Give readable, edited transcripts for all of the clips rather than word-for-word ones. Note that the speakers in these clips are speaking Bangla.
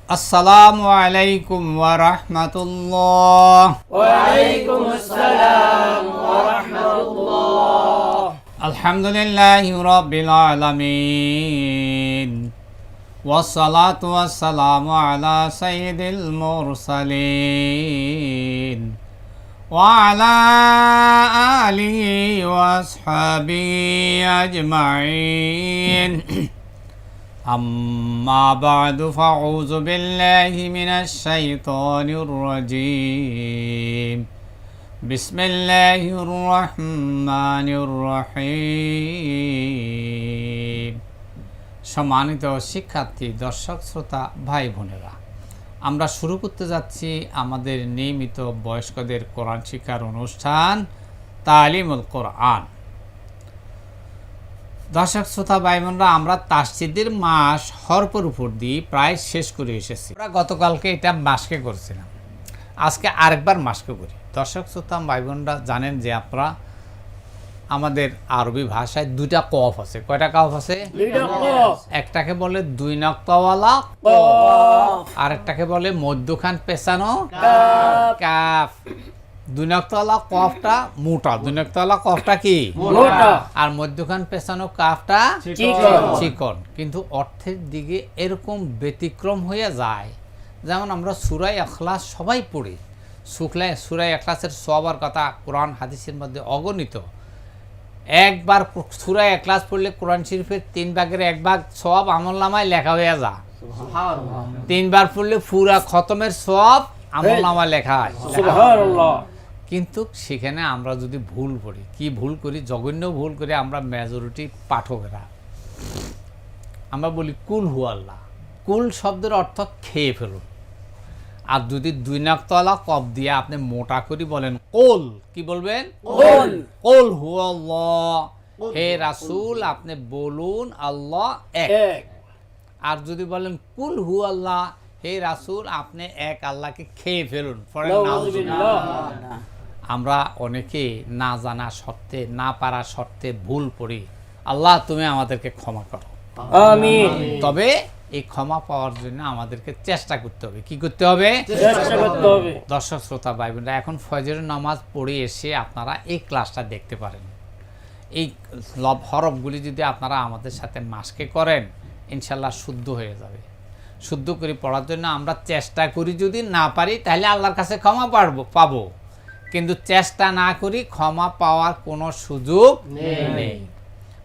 আসসালামু আলাইকুম ওয়া রাহমাতুল্লাহ। ওয়া আলাইকুমুস সালাম ওয়া রাহমাতুল্লাহ। আলহামদুলিল্লাহি রাব্বিল আলামিন ওয়াসসালাতু ওয়াসসালামু আলা সাইয়্যিদিল মুরসালিন ওয়া আলা আলিহি ওয়া আসহাবিহি আজমাইন। أما بعد فأعوذ بالله من الشيطان الرجيم بسم الله الرحمن الرحيم। সম্মানিত শিক্ষার্থী, দর্শক, শ্রোতা, ভাই বোনেরা, আমরা শুরু করতে যাচ্ছি আমাদের নিয়মিত বয়স্কদের কোরআন শিক্ষার অনুষ্ঠান তালিমুল কোরআন। দর্শক শ্রোতা ভাই বোনরা, আমরা তাসজিদের মাস হরফের উপর দিয়ে প্রায় শেষ করে এসেছি। আমরা গতকালকে এটা মাসকে করছিলাম, আজকে আরেকবার মাসকে করি। দর্শক শ্রোতা ভাই বোনরা জানেন যে আপনারা আমাদের আরবি ভাষায় দুইটা কফ আছে। কয়টা কফ আছে? একটাকে বলে দুই নক্তাওয়ালা কফ, আর একটাকে বলে মধ্যখান পেছানো কাফ। দুই নক্তাওয়ালা কফটা মোটা, দুই নক্তাওয়ালা কফটা কি মোটা, আর মধ্যখান পেছানো কাফটা চিকন। কিন্তু অর্থের দিকে এরকম ব্যতিক্রম হয়ে যায়। যেমন আমরা সূরা ইখলাস সবাই পড়ি, সূরা ইখলাসের সবার কথা কোরআন হাদিসের মধ্যে অগণিত। একবার সূরা ইখলাস পড়লে কোরআন শরীফের 3 ভাগের 1 ভাগ সওয়াব আমলনামায় লেখা হয়ে যায়। 3 বার পড়লে পুরা খতমের সওয়াব আমলনামায় লেখা হয়। সুবহানাল্লাহ। কিন্তু সেখানে আমরা যদি ভুল করি, কি ভুল করি, জঘন্য ভুল করি আমরা মেজরিটি পাঠকেরা। আমরা বলি কুল হু আল্লাহ। কুল শব্দের অর্থ খেয়ে ফেলুন। আর যদি দুই নক্তাওয়ালা কফ দিয়ে আপনি মোটা করে বলেন কুল, কি বলবেন? কুল হু আল্লাহ, হে রাসূল আপনি বলুন আল্লাহ এক। আর যদি বলেন কুল হু আল্লাহ, হে রাসূল আপনি এক আল্লাহকে খেয়ে ফেলুন। আমরা অনেকে না জানা সত্ত্বে, না পারা সত্ত্বে ভুল পড়ি। আল্লাহ তুমি আমাদেরকে ক্ষমা করো, আমিন। তবে এই ক্ষমা পাওয়ার জন্য আমাদেরকে চেষ্টা করতে হবে। কি করতে হবে? চেষ্টা করতে হবে। দর্শক শ্রোতা ভাই বোনেরা, এখন ফজরের নামাজ পড়ে এসে আপনারা এই ক্লাসটা দেখতে পারেন। এই হরফগুলি যদি আপনারা আমাদের সাথে মাসকে করেন, ইনশাল্লাহ শুদ্ধ হয়ে যাবে। শুদ্ধ করে পড়ার জন্য আমরা চেষ্টা করি, যদি না পারি তাহলে আল্লাহর কাছে ক্ষমা পাবো। কিন্তু চেষ্টা না করি ক্ষমা পাওয়ার কোনো সুযোগ নেই।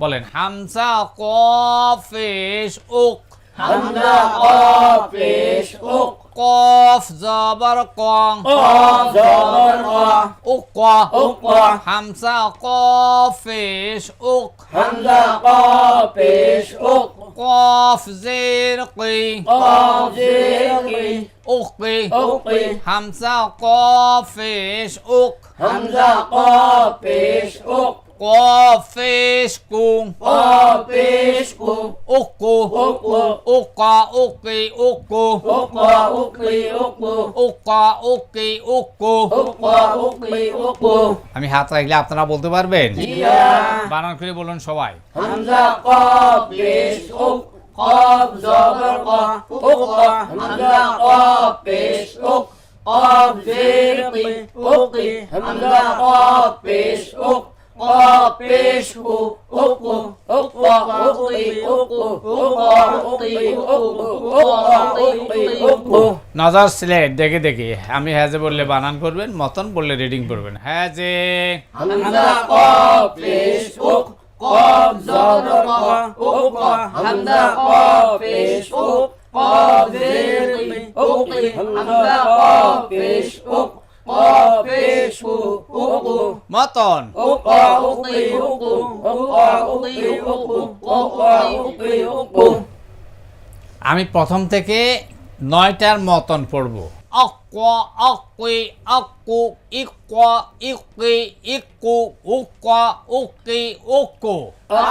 বলেন হামজা কফ পেশ উক, হামজা কফ পেশ উক, কফ জবর কং, কফ জবর ক, উক, হামজা কফ পেশ উক, হামজা কফ পেশ উক, কফ জের কি, কফ জের কি, উকি, উকি, হামজা কফ পেশ উক, হামজা কফ পেশ উক, কফ পেশ কুং, কফ পেশ কু, উকু, উকু, উকা উকি উকু, উকা উকি উকু, উকা উকি উকু। উকা উকি উকু। আমি হাত রাখলে আপনারা বলতে পারবেন? জিয়া। বানান করে বলুন সবাই। হামজা কফ পেশ উক, কফ জবর ক, উকা, হামজা কফ পেশ উক, কফ জের কি, উকি, হামজা কফ পেশ উক, কফ পেশ কু, উকু, উকা উকি উকু, উকা উকি উকু, উকা উকি উকু। নজর সিলেট দেখে দেখে। আমি হ্যাজে বললে বানান করবেন, মতন বললে রিডিং করবেন। হ্যাজে হামজা কফ পেশ উক, কফ জবর ক, উকা, হামজা কফ পেশ উক, কফ জের কি, উকি, হামজা কফ পেশ উক, কফ পেশ কু, উকু, মতন। উকা উকি উকু, উকা উকি উকু, উকা উকি উকু। আমি প্রথম থেকে 9টার মতন পড়ব। আকওয়া আকি আকু, ইকওয়া ইকি ইকু, উকা উকি উকু।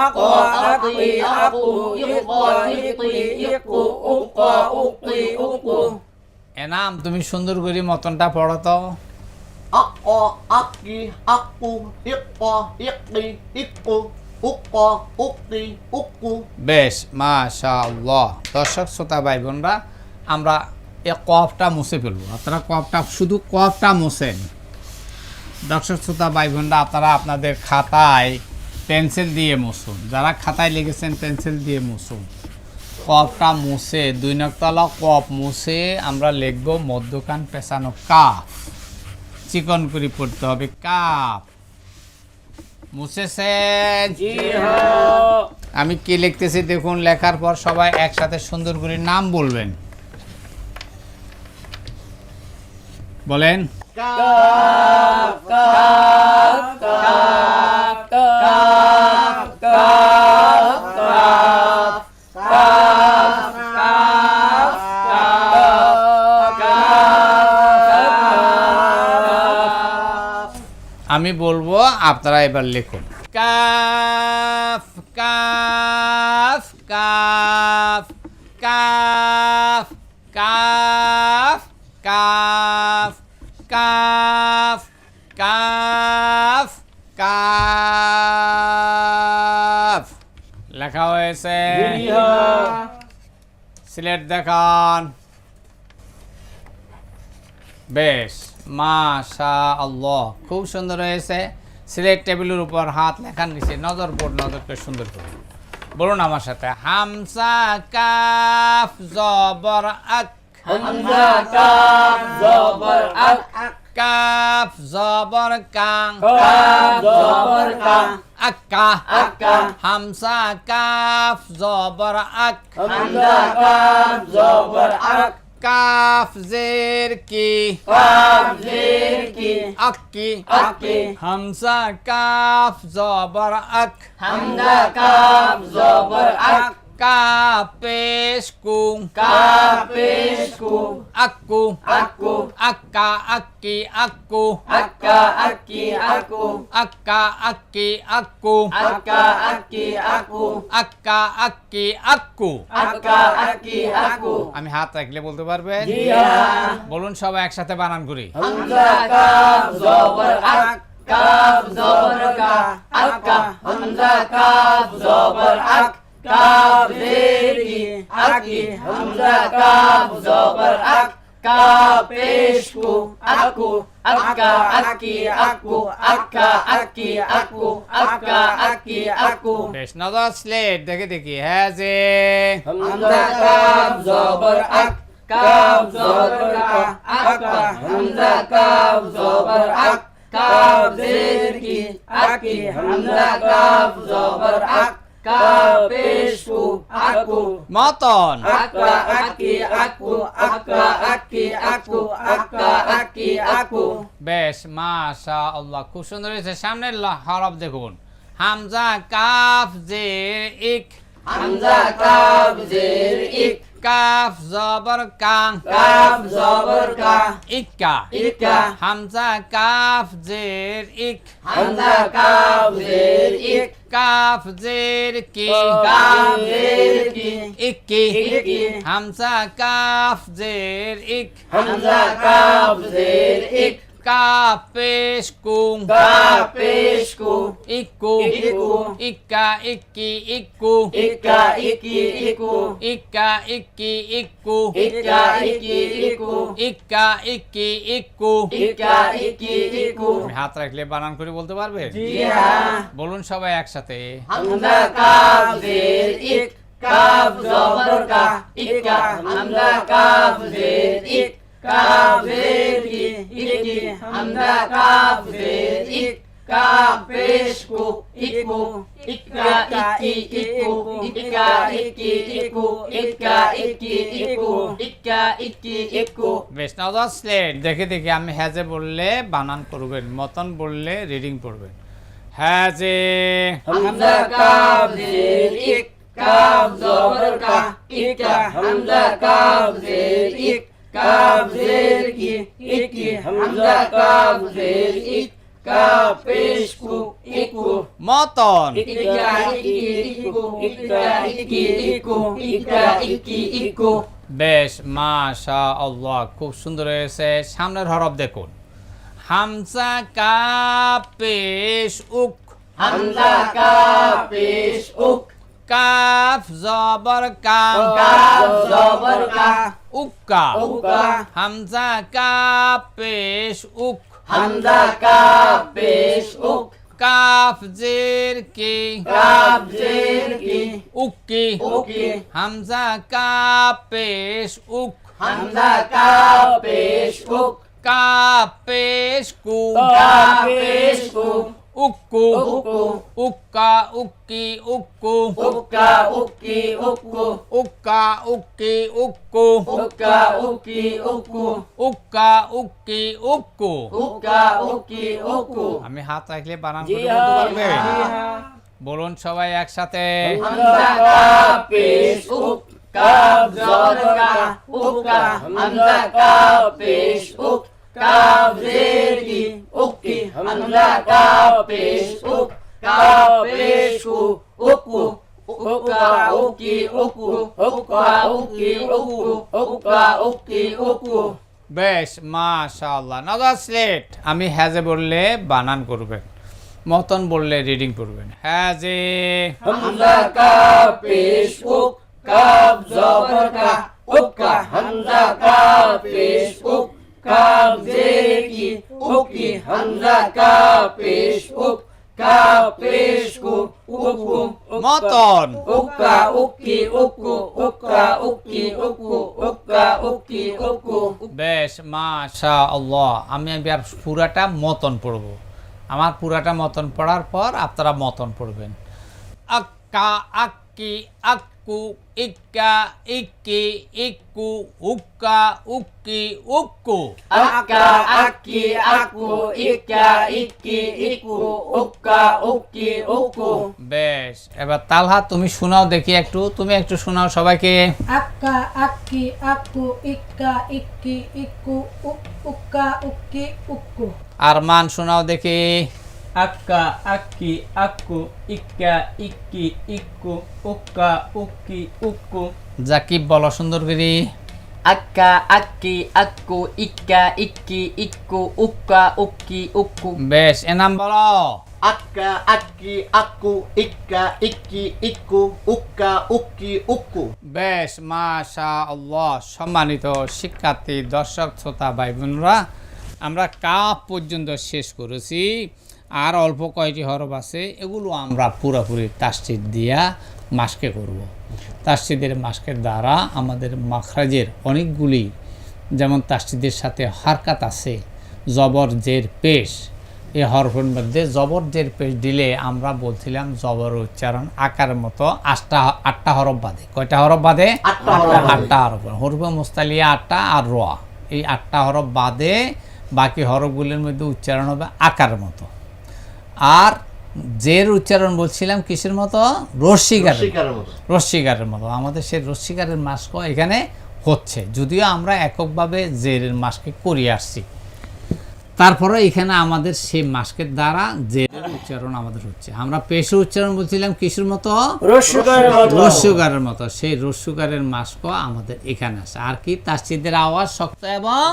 আকওয়া আকি আকু, ইকওয়া ইকি ইকু, উকা উকি উকু। এনাম তুমি সুন্দর করে মতনটা পড়ো তো। Ako, aki, aku, iko, iki, iku, uko, uki, uku। বেশ, মাশাআল্লাহ। দর্শক শ্রোতা ভাই বোনরা, আমরা এই কফটা মুছে ফেলবো। আপনারা কফটা শুধু কফটা মুছেন। দর্শক শ্রোতা ভাই বোনরা, আপনারা আপনাদের খাতায় পেন্সিল দিয়ে মুছুন। যারা খাতায় লিখেছেন পেন্সিল দিয়ে মুছুন। কফটা মুছে 2 নকতলা কফ মুছে আমরা লিখব মধ্যখান পেছানো কাফ। চিকন করে পড়তে হবে কাফ। মুছেছেন? জি হ্যাঁ। আমি কি লিখতেছি দেখুন। লেখার পর সবাই একসাথে সুন্দর করে নাম বলবেন। বলেন। Calf calf calf calf calf calf আমি বলবো, আপনারা এবার লিখুন। Calf calf calf calf calf calf calf calf calf লেখা হয়েছে। সিলেট দেখান। বেশ, মাশাআল্লাহ, খুব সুন্দর হয়েছে। সিলেট টেবিলের উপর হাত লেখার নিচে নজর করে সুন্দর করে বলুন আমার সাথে। হামজা কাফ জবর আক। হামজা কাফ জবর আক। কাফ জবর কাং। কাফ জবর কা। আক্কা। আক্কা। হামজা কাফ জবর আক। হামজা কাফ জবর আক। কাফ জের কি। কাফ জের কি। আক্কি। আক্কি। হামজা কাফ জবর আক। হামজা কাফ জবর আক। কাফ পেশ কু। কাফ পেশ কু। আক্কু। আক্কু। আক্কা আক্কি আক্কু। আক্কা আক্কি আক্কু। আক্কা আক্কি আক্কু। আক্কা আক্কি আক্কু। আক্কা আক্কি আক্কু। আক্কা আক্কি আক্কু। আমি হাত রাখলে বলতে পারবেন? জি হ্যাঁ। বলুন সবাই একসাথে বানান করি। হামজা কাফ জবর আক। কাফ জবর কা। আক্কা। হামজা কাফ জবর আক। কাফ জের কি। আক্কি। হামজা কাফ জবর আক। কাফ পেশ কু। আক্কু। আক্কা আক্কি আক্কু। আক্কা আক্কি আক্কু। আক্কা আক্কি আক্কু। বেশ, নজর স্লেট দেখে দেখি। হ্যাঁ যে হামজা কাফ জবর আক। কাফ জবর কা। আক্কা। হামজা কাফ জবর আক। কাফ জের কি। আক্কি। হামজা কাফ জবর আক। কাফ পেশ কু। আক্কু। মতন। আক্কা আক্কি আক্কু। আক্কা আক্কি আক্কু। আক্কা আক্কি আক্কু। বেশ, মাশাআল্লাহ, খুব সুন্দর হয়েছে। সামনের হরফ দেখুন। হামজা কাফ জের ইক। হামজা কাফ জের ইক। কাফ জবর কাং। কাফ জবর কা। ইক্কা। ইক্কা। হামজা কাফ জের ইক। হামজা কাফ জের ইক। কাফ জের কি। কাফ জের কি। ইক্কি। ইক্কি। হামজা কাফ জের ইক। হামজা কাফ জের ইক। কাফ পেশ কু। কাফ পেশ কু। ইক্কু। ইক্কু। ইক্কা ইক্কি ইক্কু। ইক্কা ইক্কি ইক্কু। ইক্কা ইক্কি ইক্কু। ইক্কা ইক্কি ইক্কু। ইক্কা ইক্কি ইক্কু। ইক্কা ইক্কি ইক্কু। আমি হাত রাখলে বানান করে বলতে পারবে? জি হ্যাঁ। বলুন সবাই একসাথে। হামজা কাফ জের ইক। কাফ জবর কা। ইক্কা। হামজা কাফ জের ইক। কাফ জের কি। ইক্কি। হামজা কাফ জের ইক। কাফ পেশ কু। ইক্কু। ইক্কা ইক্কি ইক্কু। ইক্কা ইক্কি ইক্কু। ইক্কা ইক্কি ইক্কু। ইক্কা ইক্কি ইক্কু। বেশ, নজর স্লেট দেখে দেখে। আমি হ্যাজে বললে বানান করবেন, মতন বললে রিডিং পড়বেন। হ্যাজে। হামজা কাফ জের ইক। কাফ জবর কা। ইক্কা। হামজা কাফ জের ইক। কাফ জের কি। ইক্কি। হামজা কাফ জের ইক। কাফ পেশ কু। ইক্কু। মতন। ইক্কা ইক্কি ইক্কু। ইক্কা ইক্কি ইক্কু। ইক্কা ইক্কি ইক্কু। বেশ, মাশাআল্লাহ, খুব সুন্দর হয়েছে। সামনের হরফ দেখুন। হামজা কাফ পেশ উক। হামজা কাফ পেশ উক। কাফ জবর কা কাফ জবর কা উক্কা উক্কা হামজা কাফ পেশ উক হামজা কাফ পেশ উক কাফ জের কি কাফ জের কি উক্কি উকি হামজা কাফ পেশ উক হামজা কাফ পেশ উক কাফ পেশ কু কাফ পেশ কু উক্কু উক্কু উক্কা উক্কি উক্কু উক্কা উক্কি উক্কু উক্কা উক্কি উক্কু উক্কা উক্কি উক্কু উক্কা উক্কি উক্কু উক্কা উক্কি উক্কু আমি হাত রাখলে বানান জি করে বলতে হ্যাঁ পারবে জি হ্যাঁ বলুন সবাই একসাথে হামজা কাফ পেশ উক কাফ জবর কা উক্কা হামজা কাফ পেশ উক কাফ জের কি উক্কি হামজা কাফ পেশ উক কাফ পেশ কু উক্কু উক্কা উক্কি উক্কু উক্কা উক্কি উক্কু উক্কা উক্কি উক্কু বেশ মাশাআল্লাহ নাজার স্লেট আমি হ্যাজে বললে বানান করবেন মতন বললে রিডিং করবেন হ্যাজে হামজা কাফ পেশ উক কাফ জবর কা উক্কা হামজা কাফ পেশ উক কাফ জের কি উক্কি হামজা কাফ পেশ উক কাফ পেশ কু উক্কু মতন উক্কা উক্কি উক্কু উক্কা উক্কি উক্কু উক্কা উক্কি উক্কু বেশ মাশাআল্লাহ আমি এবার পুরাটা মতন পড়ব আমার পুরাটা মতন পড়ার পর আপনারা মতন পড়বেন আক্কা আক্কি আক্কু ইক্কা ইক্কি ইক্কু উক্কা উক্কি উক্কু আক্কা আক্কি আক্কু ইক্কা ইক্কি ইক্কু উক্কা উক্কি উক্কু বেশ এবার তালহা তুমি শোনাও দেখি একটু তুমি একটু শোনাও সবাইকে Akka, akki, akku, ikka, ikki, ikku, ukka, ukki, ukku. আর মান শোনাও দেখি Akka, akki, akku, ikka, ikki, ikku, ukka, ukki, ukku. জাকিব বলো সুন্দর করে আক্কা আক্কি আক্কু ইক্কা ইক্কি ইক্কু উক্কা উক্কি উক্কু বেশ এনাম বলো akka akki akku ikka ikki ikku ukka ukki ukku বেশ মাশাআল্লাহ সম্মানিত শিক্ষার্থী দর্শক শ্রোতা ভাই বোনরা আমরা কাপ পর্যন্ত শেষ করেছি আর অল্প কয়টি হরফ আছে এগুলো আমরা পুরোপুরি তাসদিদ দিয়া মাস্কে করব তাসদিদের মাস্কের দ্বারা আমাদের মাখরাজের অনেকগুলি যেমন তাসদিদের সাথে হারকাত আছে জবর জের পেশ এই হরফের মধ্যে জবর জের পেশ দিলে আমরা বলছিলাম জবর উচ্চারণ আকারের মতো আটটা হরফ বাদে কয়টা হরফ বাদে আটটা হরফ হরফে মুস্তালিয়া আটটা আর রোয়া এই আটটা হরফ বাদে বাকি হরফগুলির মধ্যে উচ্চারণ হবে আকারের মতো আর জের উচ্চারণ বলছিলাম কিসের মতো রস্যিকারের মতো আমাদের সেই রস্যিকারের মাস্ক এখানে হচ্ছে যদিও আমরা এককভাবে জেরের মাস্কে করিয়ে আসছি তারপরে এখানে আমাদের সেই মাস্কের দ্বারা জেরের উচ্চারণ আমাদের হচ্ছে আমরা পেশে উচ্চারণ বলছিলাম কিসের মতো রস্যকারের মতো সেই রস্যকারের মাস্ক আমাদের এখানে আছে আর কি তাসদিদের আওয়াজ শক্ত এবং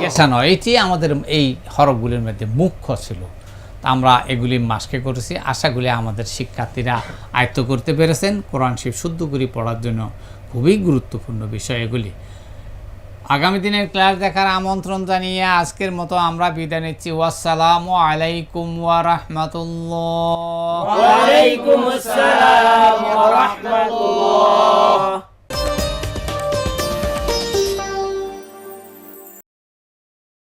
গেসানো এটি আমাদের এই হরফগুলির মধ্যে মুখ্য ছিল আমরা এগুলি মাস্কে করেছি আশাগুলি আমাদের শিক্ষার্থীরা আয়ত্ত করতে পেরেছেন কোরআন শরীফ শুদ্ধ করে পড়ার জন্য খুবই গুরুত্বপূর্ণ বিষয় এগুলি আগামী দিনের ক্লাস দেখার আমন্ত্রণ জানিয়ে আজকের মতো আমরা বিদায় নিচ্ছি ওয়াসসালামু আলাইকুম ওয়া রাহমাতুল্লাহ ওয়া আলাইকুম আসসালাম ওয়া রাহমাতুল্লাহ